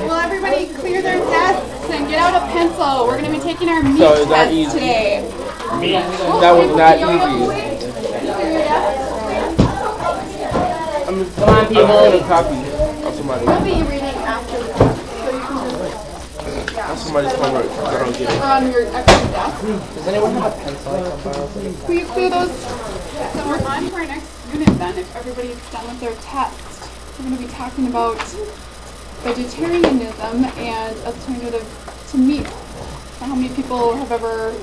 Will everybody clear their desks and get out a pencil? We're going to be taking our meat test today. Meat? That was not easy. Come on, people. I'm going to copy of somebody. We'll be reading after the test, so you can just, That's somebody's homework. I don't get it. on your extra desk. Does anyone have a pencil I can borrow? Will you clear those? So we're on to our next unit then, if everybody's done with their test. We're going to be talking about vegetarianism and alternative to meat. So how many people have ever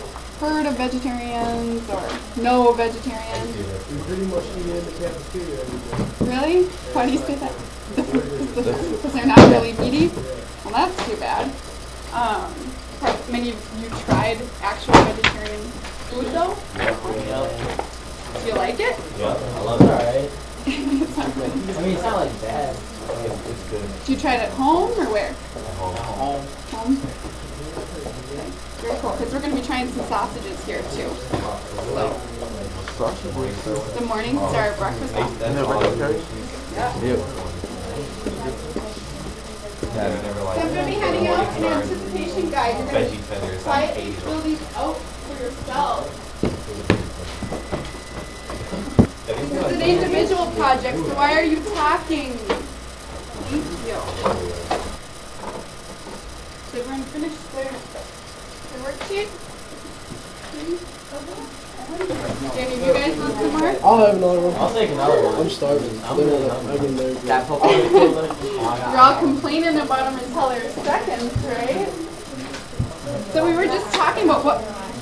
heard of vegetarians or know vegetarians? We pretty much eat in the cafeteria every day. Really? Why do you say that? Because they're not really meaty? Well, that's too bad. Have many of you tried actual vegetarian food though? Yeah. Do you like it? Yeah, I love it. Alright. It's not good. I mean, it's not like bad. It's good. Do you try it at home or where? Home. Home? Okay. Very cool, because we're going to be trying some sausages here too. So, the mornings are our breakfast. Yep. So I'm going to be handing out an anticipation guide. You're going to quietly fill these out for yourselves. It's an individual project, so why are you talking? Thank you. Did everyone finish their worksheet? Jamie, you guys want some more? I'll have another one. I'll take another one. I'm starving. I'm really hungry. I've been there. That Pokemon. You're all complaining about them until they're seconds, right? So we were just talking about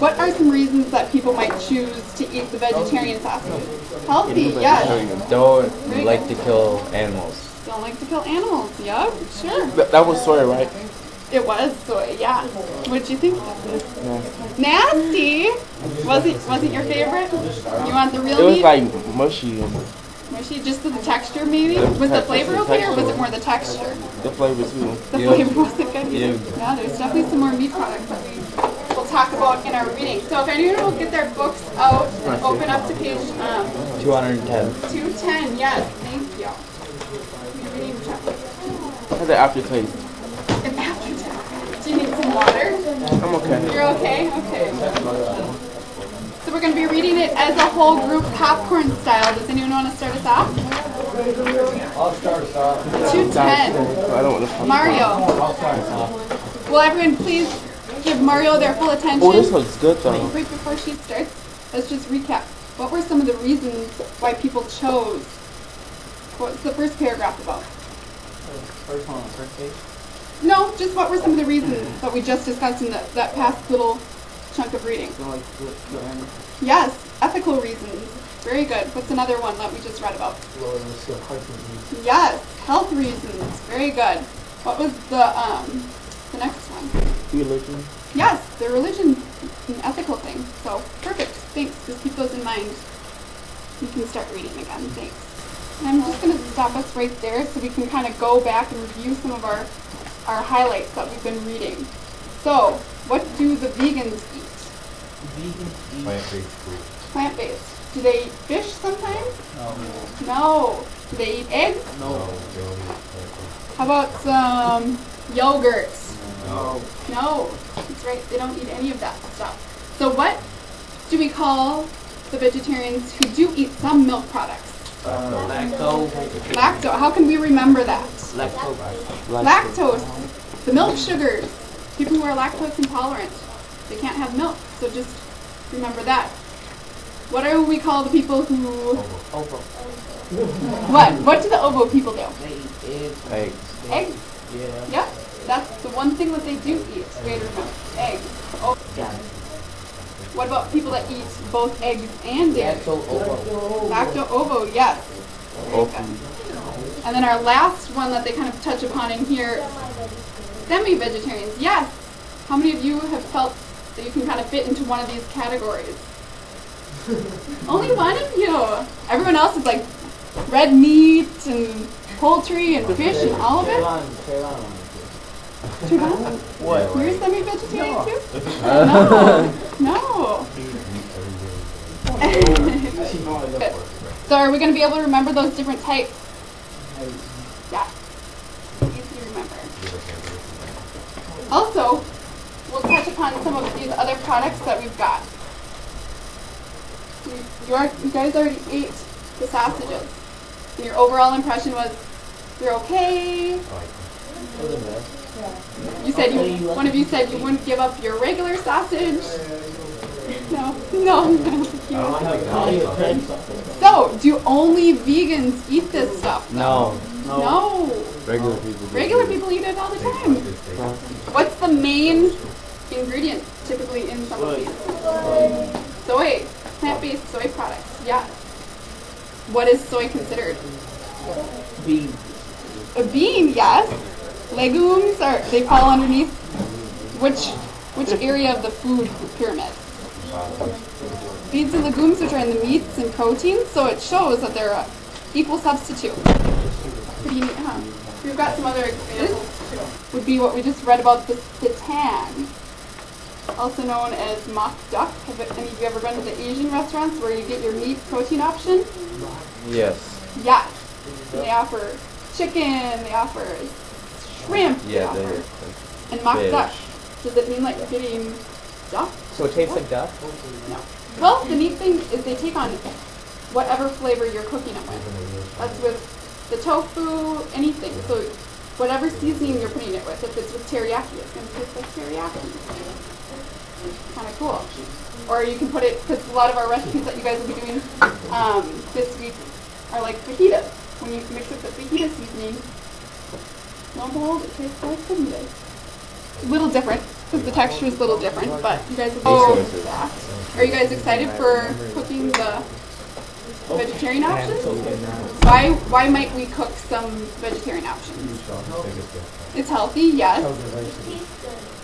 what are some reasons that people might choose to eat the vegetarian sausage? Healthy, yes. Don't like to kill animals. Don't like to kill animals, yep, sure. That was soy, right? It was soy, yeah. What did you think? Nasty. Nasty? Wasn't your favorite? You want the real It was meat? like mushy. Mushy, just the texture maybe? Was the flavor okay or was it more the texture? The flavor too. The flavor wasn't good either? Yeah, there's definitely some more meat products that we'll talk about in our reading. So if anyone will get their books out and open up to page 210. 210, yes, thank you. You're reading chapter. Has an aftertaste. An aftertaste. Do you need some water? I'm okay. You're okay? Okay. So we're going to be reading it as a whole group popcorn style. Does anyone want to start us off? I'll start us off. 210. I don't want to. Mario. I'll start us off. Will everyone please give Mario their full attention? Oh, this looks good though. Right before she starts, let's just recap. What were some of the reasons why people chose? What's the first paragraph about? First one on the first page. No, just what were some of the reasons that we just discussed in that past little chunk of reading? Don't like to kill animals. Yes, ethical reasons. Very good. What's another one that we just read about? Yes, health reasons. Very good. What was the next one? Religion. Yes, the religion and ethical thing. So perfect. Thanks. Just keep those in mind. You can start reading again. Thanks. And I'm just going to stop us right there so we can kind of go back and review some of our highlights that we've been reading. So, what do the vegans eat? Vegans eat Plant-based food. Plant-based. Do they eat fish sometimes? no. No. Do they eat eggs? No. How about some yogurt? No. No. That's right. They don't eat any of that stuff. So what do we call the vegetarians who do eat some milk products? Lactose. Lactose. How can we remember that? Lactose. Lactose. The milk sugars. People who are lactose intolerant. They can't have milk. So just remember that. What do we call the people who... Ovo. What do the ovo people do? They eat eggs. Eggs. Eggs. Yeah. Yep. That's the one thing that they do eat. Way to remember. Eggs. Oh. Got it. What about people that eat both eggs and dairy? Lacto-ovo. Lacto-ovo, yes. Very good. And then our last one that they kind of touch upon in here, semi-vegetarians. Yes. How many of you have felt that you can kind of fit into one of these categories? Only one of you. Everyone else is like red meat and poultry and fish and all of it. Trayvon? What? You're semi-vegetarian too? No. So are we going to be able to remember those different types? Yeah. Easy to remember. some of these other products that we've got. You guys already ate the sausages. And your overall impression was, you're okay. You said one of you said you wouldn't give up your regular sausage. No. So, do only vegans eat this stuff? No. No. Regular people eat it all the time. What's the main ingredient typically in some of these? Soy. Plant-based soy products. Yeah. What is soy considered? Bean. A bean, yes. Legumes they fall underneath which area of the food pyramid? Beans and legumes, which are in the meats and proteins, so it shows that they're an equal substitute. Pretty neat, huh? We've got some other examples. Would be what we just read about, the tan, also known as mock duck. Have any of you ever been to the Asian restaurants where you get your meat protein option? Yes. Yes. They offer chicken, they offer shrimp, Yeah, and mock fish. duck. Does it mean like you're getting duck? So it tastes like duck? No. Well, the neat thing is they take on whatever flavor you're cooking it with. That's with the tofu, anything. So whatever seasoning you're putting it with. If it's with teriyaki, it's going to taste like teriyaki. Kind of cool. Or you can put it, because a lot of our recipes that you guys will be doing this week are like fajitas. When you mix it with fajita seasoning, lo and behold, it tastes like fajitas. A little different, because the texture is a little different, but you guys will be that. Are you guys excited for cooking the vegetarian options? Why might we cook some vegetarian options? It's healthy, yes.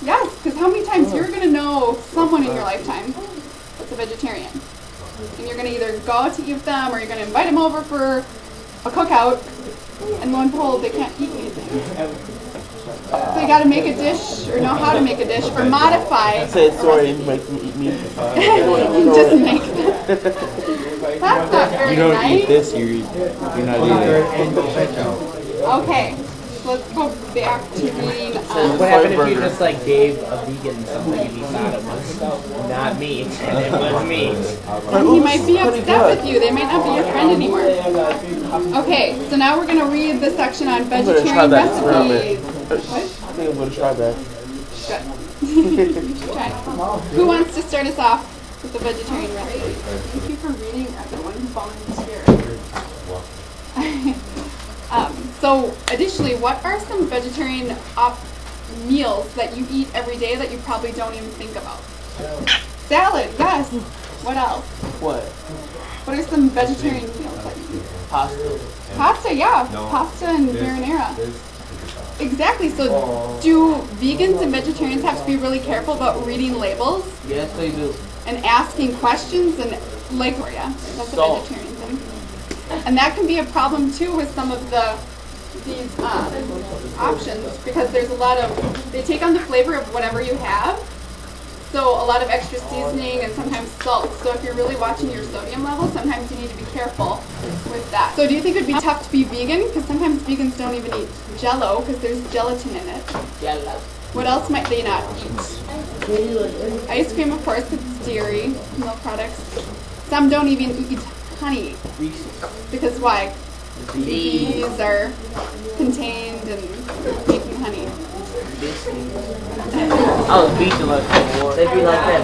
Yes, because how many times you're going to know someone in your lifetime that's a vegetarian? And you're going to either go out to eat with them, or you're going to invite them over for a cookout, and lo and behold, they can't eat anything. So you got to make a dish, or know how to make a dish, or modify. Say sorry, make me eat meat. Just make them. That's not very You don't nice. eat this, you're not eating it. Okay, so let's go back to reading. What happened if you just like gave a vegan something and he thought it was not meat and it was meat? He might be upset with you. They might not be your friend anymore. Okay, so now we're going to read the section on vegetarian recipes. I think I'm going to try that. Good. Try it. Who wants to start us off with the vegetarian recipe? Thank you for reading, everyone who volunteered. So, additionally, what are some vegetarian meals that you eat every day that you probably don't even think about? Salad, yes. What else? What are some vegetarian meals that you eat? Pasta. Pasta, yeah. Pasta and marinara. Exactly. So, do vegans and vegetarians have to be really careful about reading labels? Yes, they do. And asking questions and like, yeah, that's a vegetarian thing. And that can be a problem too with some of these options, because there's a lot of, they take on the flavor of whatever you have. So a lot of extra seasoning and sometimes salt. So if you're really watching your sodium level, sometimes you need to be careful with that. So do you think it would be tough to be vegan? Because sometimes vegans don't even eat Jell-O because there's gelatin in it. Jello. What else might they not eat? Ice cream, of course, it's dairy, milk products. Some don't even eat honey. Because why? Bees are contained in making honey. Oh, bees are like that. They be like that.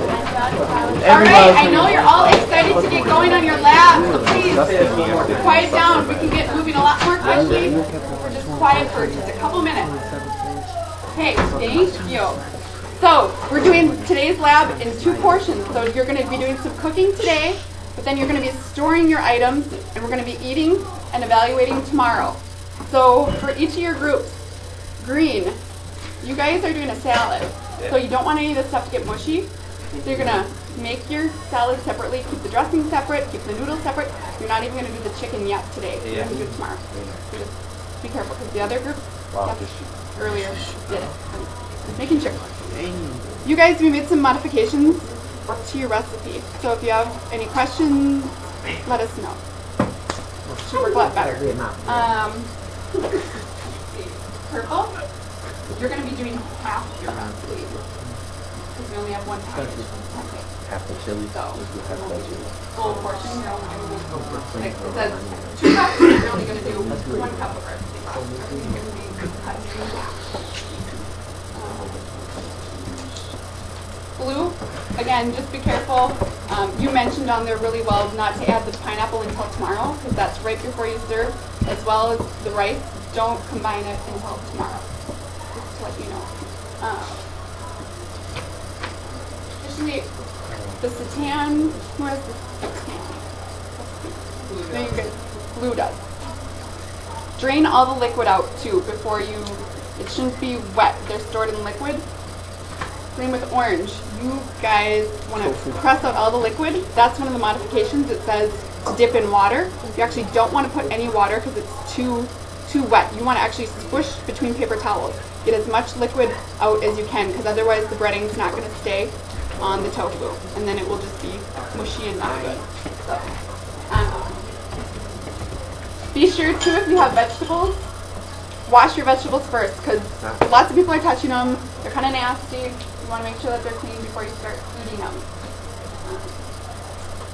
Alright, I know you're all excited to get going on your lab, so please quiet down. We can get moving a lot more quickly. We're just quiet for just a couple minutes. Okay, thank you. So, we're doing today's lab in 2 portions. So you're going to be doing some cooking today, but then you're going to be storing your items, and we're going to be eating and evaluating tomorrow. So for each of your groups, green, you guys are doing a salad. So you don't want any of this stuff to get mushy. So you're going to make your salad separately, keep the dressing separate, keep the noodles separate. You're not even going to do the chicken yet today. You're going to do it tomorrow. So just be careful, because the other group earlier did it. Just making sure. You guys, we made some modifications to your recipe. So if you have any questions, let us know. Should work a lot better. Purple, you're going to be doing half your recipe. because we only have one package. Half the chili. So, Let's do half that chili. full portion, you know, like it says 2 cups, but you're only going to do 1 cup of rice. Everything can be cut in half. Blue, again, just be careful. You mentioned on there really well not to add the pineapple until tomorrow, because that's right before you serve, as well as the rice. Don't combine it until tomorrow, just to let you know. Additionally, the seitan, where is the seitan? No, you're good. Blue does. Drain all the liquid out too before you, it shouldn't be wet. They're stored in liquid. Same with orange. You guys want to press out all the liquid. That's one of the modifications. It says to dip in water. You actually don't want to put any water because it's too wet. You want to actually squish between paper towels. Get as much liquid out as you can because otherwise the breading's not going to stay on the tofu. And then it will just be mushy and not good. So, be sure too if you have vegetables, wash your vegetables first because lots of people are touching them. They're kind of nasty. You want to make sure that they're clean before you start eating them.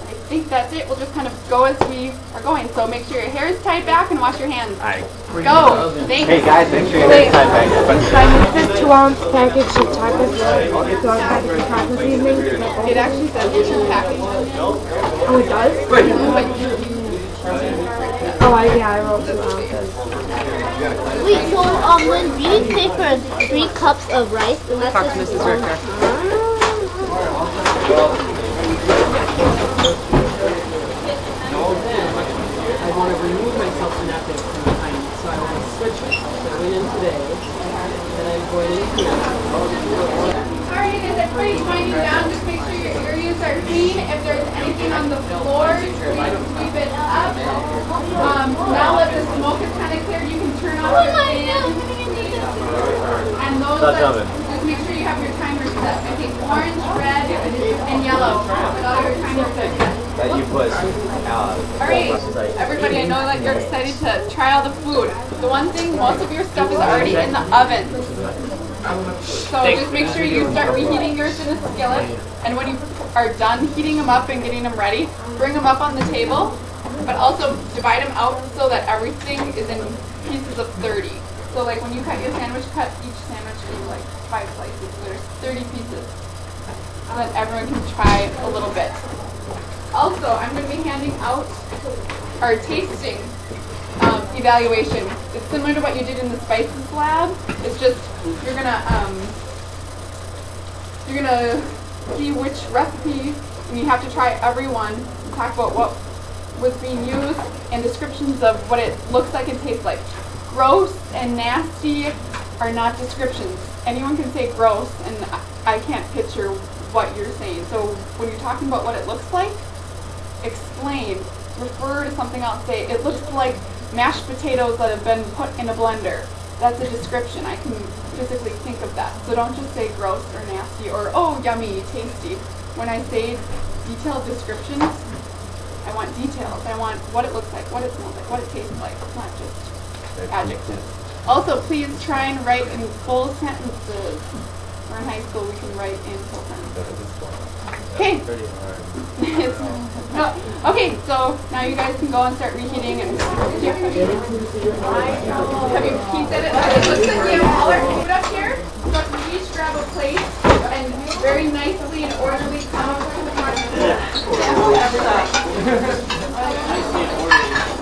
And I think that's it. We'll just kind of go as we are going. So make sure your hair is tied back and wash your hands. Go. Thanks. Hey guys, make sure your hair is tied back. This 2-ounce package of tacos, 2-ounce package of tacos this evening. It actually says 2 packages. Oh, it does? Oh, I wrote 2 ounces. Wait, so when we pay for 3 cups of rice, and that's Talk to Mrs. Ricker. I want to remove myself from that thing from behind me, so I want to switch it. So I went in today, and I'm going in here. Alright, as everybody's winding down, just make sure your areas are clean. If there's anything on the floor, please sweep it up. Now that the smoke is kind of cleared, you can turn off your fan. And those just make sure you have your timer set. I think orange, red, and yellow. With all your timers set. That you put. Alright, everybody, I know that you're excited to try all the food. The one thing, most of your stuff is already in the oven. So just make sure you start reheating yours in a skillet. And when you are done heating them up and getting them ready, bring them up on the table. But also divide them out so that everything is in pieces of 30. So like when you cut your sandwich, cut each sandwich into like 5 slices. So there's 30 pieces. So that everyone can try a little bit. Also, I'm going to be handing out our tasting evaluation. It's similar to what you did in the spices lab. It's just you're gonna see which recipe, and you have to try every one. And talk about what was being used and descriptions of what it looks like and tastes like. Gross and nasty are not descriptions. Anyone can say gross, and I can't picture what you're saying. So when you're talking about what it looks like, explain, refer to something else. Say, it looks like mashed potatoes that have been put in a blender. That's a description. I can physically think of that. So don't just say gross or nasty or, oh, yummy, tasty. When I say detailed descriptions, I want details. I want what it looks like, what it smells like, what it tastes like. It's not just adjectives. Also, please try and write in full sentences. We're in high school, we can write in full sentences. Okay. Okay, so now you guys can go and start reheating. And have you said it? Okay, looks like we have all our food up here. So each grab a plate and very nicely and orderly come up to the front.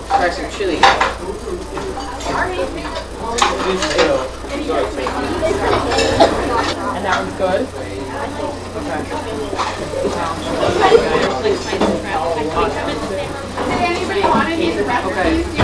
Try some chili. And that one's good? Did anybody want any of the recipes?